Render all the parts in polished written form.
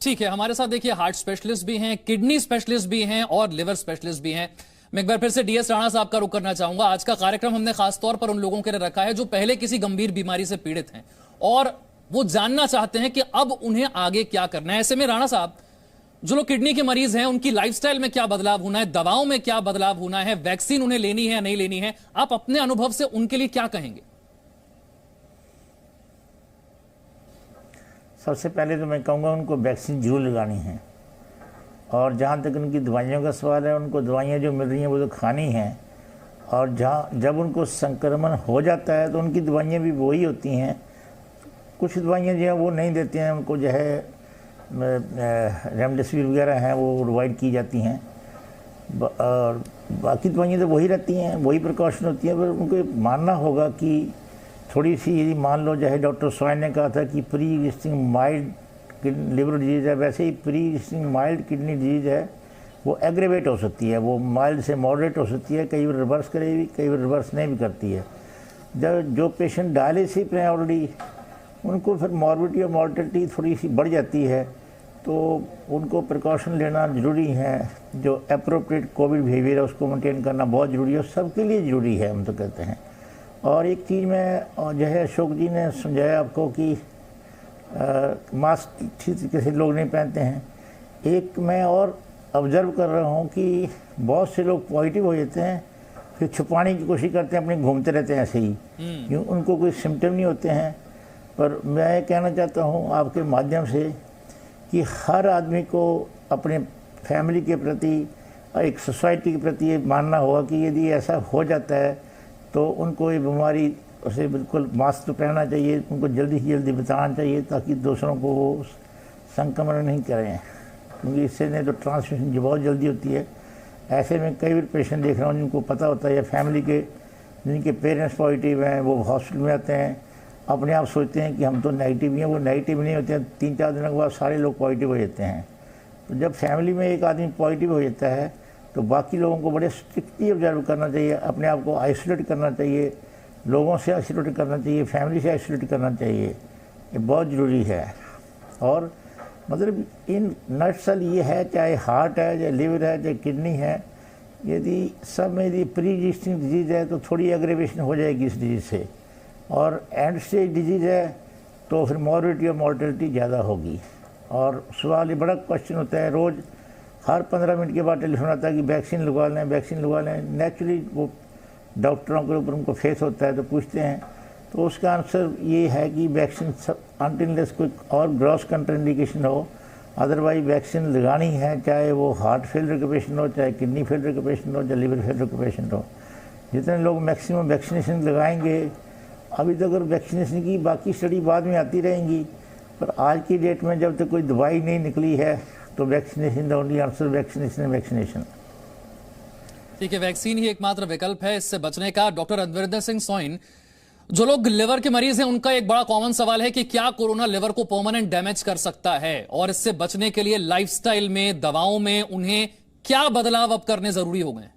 ठीक है, हमारे साथ देखिए हार्ट स्पेशलिस्ट भी हैं, किडनी स्पेशलिस्ट भी हैं और लिवर स्पेशलिस्ट भी हैं। मैं एक बार फिर से डीएस राणा साहब का रुख करना चाहूंगा। आज का कार्यक्रम हमने खासतौर पर उन लोगों के लिए रखा है जो पहले किसी गंभीर बीमारी से पीड़ित हैं और वो जानना चाहते हैं कि अब उन्हें आगे क्या करना है। ऐसे में राणा साहब, जो लोग किडनी के मरीज हैं उनकी लाइफस्टाइल में क्या बदलाव होना है, दवाओं में क्या बदलाव होना है, वैक्सीन उन्हें लेनी है या नहीं लेनी है, आप अपने अनुभव से उनके लिए क्या कहेंगे? सबसे पहले तो मैं कहूँगा उनको वैक्सीन जरूर लगानी है, और जहाँ तक उनकी दवाइयों का सवाल है, उनको दवाइयाँ जो मिल रही हैं वो तो खानी हैं, और जब उनको संक्रमण हो जाता है तो उनकी दवाइयाँ भी वही होती हैं। कुछ दवाइयाँ जो है वो नहीं देते हैं, उनको जो है रेमडेसिविर वगैरह हैं वो प्रोवाइड की जाती हैं, और बाकी दवाइयाँ तो वही रहती हैं, वही प्रिकॉशन होती हैं। पर उनको मानना होगा कि थोड़ी सी, यदि मान लो चाहे डॉक्टर स्वाइन ने कहा था कि pre existing mild liver disease है, वैसे ही pre existing mild kidney disease है, वो एग्रेवेट हो सकती है, वो माइल्ड से मॉडरेट हो सकती है, कई बार रिवर्स करेगी, कई बार रिवर्स नहीं भी करती है। जब जो पेशेंट डायलिसिस पे हैं ऑलरेडी, उनको फिर मॉर्बिडिटी और मॉर्टेलिटी थोड़ी सी बढ़ जाती है, तो उनको प्रिकॉशन लेना ज़रूरी है। जो अप्रोप्रिएट कोविड बिहेवियर है उसको मेंटेन करना बहुत ज़रूरी है, सबके लिए ज़रूरी है, हम तो कहते हैं। और एक चीज़ में जो है अशोक जी ने समझाया आपको कि मास्क ठीक तरीके से लोग नहीं पहनते हैं। एक मैं और ऑब्ज़र्व कर रहा हूँ कि बहुत से लोग पॉजिटिव हो जाते हैं, फिर छुपाने की कोशिश करते हैं, अपने घूमते रहते हैं ऐसे ही, क्यों उनको कोई सिम्टम नहीं होते हैं। पर मैं कहना चाहता हूँ आपके माध्यम से कि हर आदमी को अपने फैमिली के प्रति, एक सोसाइटी के प्रति ये मानना होगा कि यदि ऐसा हो जाता है तो उनको ये बीमारी उसे बिल्कुल मास्क तो पहनना चाहिए, उनको जल्दी से जल्दी बताना चाहिए ताकि दूसरों को वो संक्रमण नहीं करें, क्योंकि इससे नहीं तो ट्रांसमिशन जो बहुत जल्दी होती है। ऐसे में कई बार पेशेंट देख रहा हूँ जिनको पता होता है, या फैमिली के जिनके पेरेंट्स पॉजिटिव हैं, वो हॉस्पिटल में आते हैं, अपने आप सोचते हैं कि हम तो नेगेटिव ही हैं, वो नेगेटिव नहीं होते हैं, 3-4 दिनों के बाद सारे लोग पॉजिटिव हो जाते हैं। तो जब फैमिली में एक आदमी पॉजिटिव हो जाता है तो बाकी लोगों को बड़े स्ट्रिक्टली ऑब्जर्व करना चाहिए, अपने आप को आइसोलेट करना चाहिए, लोगों से आइसोलेट करना चाहिए, फैमिली से आइसोलेट करना चाहिए, ये बहुत ज़रूरी है। और मतलब इन नटसल ये है, चाहे हार्ट है, चाहे लिवर है, चाहे किडनी है, यदि सब में यदि प्री एग्जिस्टिंग डिजीज़ है तो थोड़ी एग्रेवेशन हो जाएगी इस डिजीज़ से, और एंड स्टेज डिजीज़ है तो फिर मॉर्बिडिटी और मॉर्टेलिटी ज़्यादा होगी। और सवाल ये बड़ा क्वेश्चन होता है, रोज़ हर 15 मिनट के बाद टेलीफोन आता है कि वैक्सीन लगवा लें, वैक्सीन लगवा लें। नेचुरली वो डॉक्टरों के ऊपर उनको फेस होता है तो पूछते हैं, तो उसका आंसर ये है कि वैक्सीन अनटिल कोई और ग्रॉस कंट्राइंडिकेशन हो, अदरवाइज वैक्सीन लगानी है, चाहे वो हार्ट फेलियर का पेशेंट हो, चाहे किडनी फेलियर का पेशेंट हो, चाहे लिवर फेलियर का पेशेंट हो। जितने लोग मैक्सिमम वैक्सीनेशन लगाएंगे, अभी तक अगर वैक्सीनेशन की बाकी स्टडी बाद में आती रहेंगी, पर आज की डेट में जब तक कोई दवाई नहीं निकली है तो vaccination the only answer, vaccination. ठीक है, वैक्सीन ही एकमात्र विकल्प है इससे बचने का। डॉक्टर अद्विंदर सिंह सोइन, जो लोग लिवर के मरीज हैं उनका एक बड़ा कॉमन सवाल है कि क्या कोरोना लिवर को परमानेंट डैमेज कर सकता है, और इससे बचने के लिए लाइफस्टाइल में, दवाओं में उन्हें क्या बदलाव अब करने जरूरी हो गए?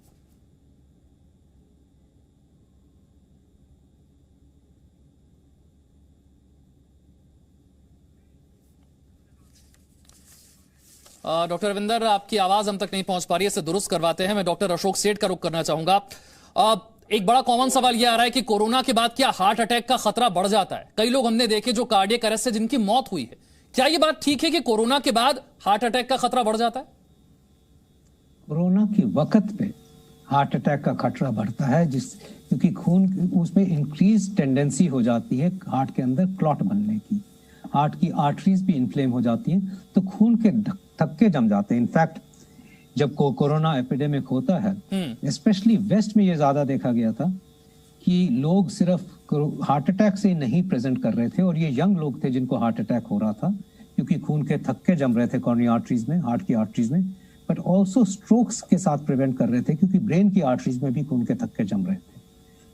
डॉक्टर रविंदर, आपकी आवाज हम तक नहीं पहुंच पा रही है, इसे दुरुस्त करवाते हैं। मैं डॉक्टर अशोक सेठ का रुख करना चाहूंगा। एक बड़ा कॉमन सवाल यह आ रहा है कि कोरोना के बाद क्या हार्ट अटैक का खतरा बढ़ जाता है? कई लोग हमने देखे जो कार्डियक अरेस्ट से जिनकी मौत हुई है। क्या यह बात ठीक है कि कोरोना के बाद हार्ट अटैक का खतरा बढ़ जाता है? कोरोना के वक्त पे हार्ट अटैक का खतरा बढ़ता है, क्योंकि खून उसमें इंक्रीज टेंडेंसी हो जाती है हार्ट के अंदर क्लॉट बनने की, हार्ट की आर्टरीज भी इन्फ्लेम हो जाती हैं, तो खून के थक्के जम जाते हैं। इनफैक्ट जब कोरोना एपिडेमिक होता है, स्पेशली वेस्ट में ये ज्यादा देखा गया था कि लोग सिर्फ हार्ट अटैक से नहीं प्रेजेंट कर रहे थे, और ये यंग लोग थे जिनको हार्ट अटैक हो रहा था, क्योंकि खून के थक्के जम रहे थे कॉर्निया आर्टरीज में, हार्ट की आर्टरीज में, बट ऑल्सो स्ट्रोक्स के साथ प्रिवेंट कर रहे थे, क्योंकि ब्रेन की आर्टरीज में भी खून के थक्के जम रहे थे।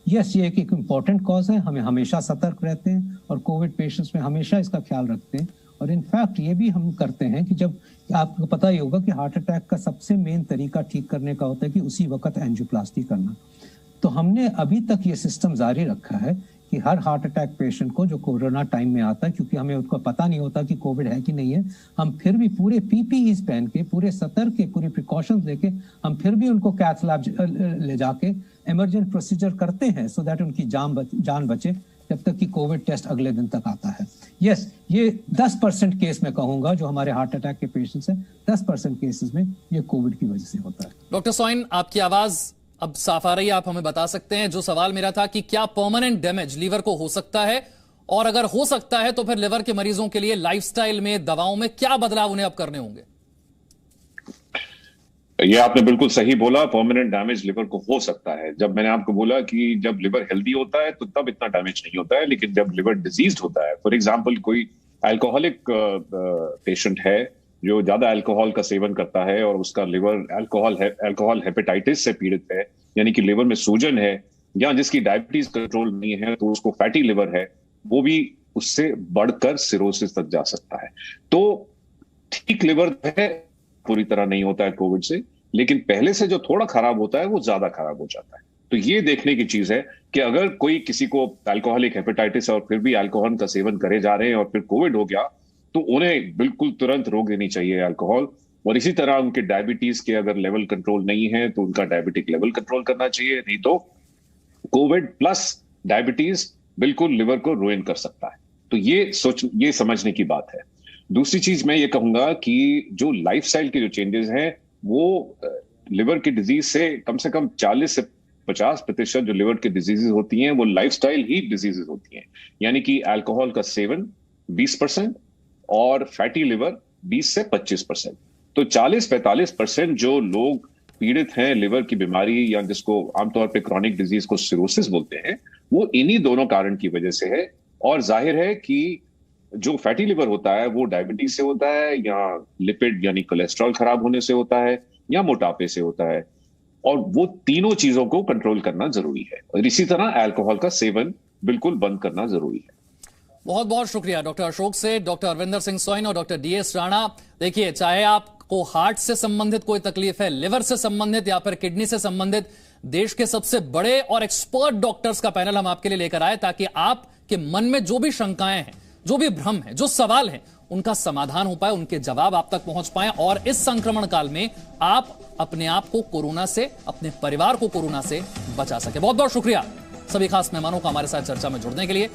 यस, ये एक इम्पॉर्टेंट कॉज है, हमें हमेशा सतर्क रहते हैं, और कोविड पेशेंट्स में हमेशा इसका ख्याल रखते हैं। और इनफैक्ट ये भी हम करते हैं कि जब आपको पता ही होगा कि हार्ट अटैक का सबसे मेन तरीका ठीक करने का होता है कि उसी वक्त एंजियोप्लास्टी करना। तो हमने अभी तक ये सिस्टम जारी रखा है कि हर हार्ट अटैक पेशेंट को जो कोरोना टाइम में आता है, क्योंकि हमें उसका पता नहीं होता कि कोविड है कि नहीं है, हम फिर भी पूरे पीपीईज पहन के, पूरे सतर्क के, पूरे प्रिकॉशंस लेके हम फिर भी उनको कैथ लैब ले जाके इमरजेंट प्रोसीजर करते हैं, सो दैट उनकी जान बचे जब तक कि कोविड टेस्ट अगले दिन तक आता है। यस, ये 10% केस में कहूंगा जो हमारे हार्ट अटैक के पेशेंट्स हैं, 10% केसेस में ये कोविड की वजह से होता है। डॉक्टर सोइन, आपकी आवाज अब साफ आ रही है, आप हमें बता सकते हैं। जो सवाल मेरा था कि क्या परमानेंट डैमेज लीवर को हो सकता है, और अगर हो सकता है तो फिर लिवर के मरीजों के लिए लाइफस्टाइल में, दवाओं में क्या बदलाव उन्हें अब करने होंगे? ये आपने बिल्कुल सही बोला, परमानेंट डैमेज लिवर को हो सकता है। जब मैंने आपको बोला कि जब लिवर हेल्दी होता है तो तब इतना डैमेज नहीं होता है, लेकिन जब लिवर डिजीज्ड होता है, फॉर एग्जांपल कोई अल्कोहलिक पेशेंट है जो ज्यादा अल्कोहल का सेवन करता है और उसका लिवर अल्कोहल हेपेटाइटिस से पीड़ित है, यानी कि लिवर में सूजन है, या जिसकी डायबिटीज कंट्रोल नहीं है तो उसको फैटी लिवर है, वो भी उससे बढ़कर सिरोसिस तक जा सकता है। तो ठीक लिवर है, पूरी तरह नहीं होता है कोविड से, लेकिन पहले से जो थोड़ा खराब होता है वो ज्यादा खराब हो जाता है। तो ये देखने की चीज है कि अगर कोई किसी को अल्कोहलिक हेपेटाइटिस और फिर भी अल्कोहल का सेवन करे जा रहे हैं और फिर कोविड हो गया, तो उन्हें बिल्कुल तुरंत रोक देनी चाहिए अल्कोहल। और इसी तरह उनके डायबिटीज के अगर लेवल कंट्रोल नहीं है तो उनका डायबिटिक लेवल कंट्रोल करना चाहिए, नहीं तो कोविड प्लस डायबिटीज बिल्कुल लिवर को रुइन कर सकता है। तो ये समझने की बात है। दूसरी चीज मैं ये कहूंगा कि जो लाइफस्टाइल के जो चेंजेस हैं वो लिवर की डिजीज से कम 40 से 50% जो लिवर की डिजीजेस होती हैं वो लाइफस्टाइल ही डिजीजेस होती हैं। यानी कि अल्कोहल का सेवन 20% और फैटी लिवर 20 से 25%। तो 40-45% जो लोग पीड़ित हैं लिवर की बीमारी, या जिसको आमतौर पे क्रॉनिक डिजीज को सिरोसिस बोलते हैं, वो इन्हीं दोनों कारण की वजह से है। और जाहिर है कि जो फैटी लिवर होता है वो डायबिटीज से होता है, या लिपिड यानी कोलेस्ट्रॉल खराब होने से होता है, या मोटापे से होता है, और वो तीनों चीजों को कंट्रोल करना जरूरी है। और इसी तरह अल्कोहल का सेवन बिल्कुल बंद करना जरूरी है। बहुत बहुत शुक्रिया डॉक्टर अशोक सेठ, डॉक्टर अरविंदर सिंह सोइन और डॉक्टर DS राणा। देखिए, चाहे आपको हार्ट से संबंधित कोई तकलीफ है, लिवर से संबंधित या फिर किडनी से संबंधित, देश के सबसे बड़े और एक्सपर्ट डॉक्टर्स का पैनल हम आपके लिए लेकर आए, ताकि आपके मन में जो भी शंकाएं हैं, जो भी भ्रम है, जो सवाल है, उनका समाधान हो पाए, उनके जवाब आप तक पहुंच पाए, और इस संक्रमण काल में आप अपने आप को कोरोना से, अपने परिवार को कोरोना से बचा सके। बहुत बहुत शुक्रिया सभी खास मेहमानों का हमारे साथ चर्चा में जुड़ने के लिए।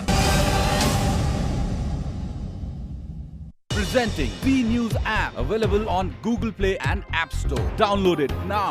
Presenting B News app, available on Google Play and App Store. Download it now.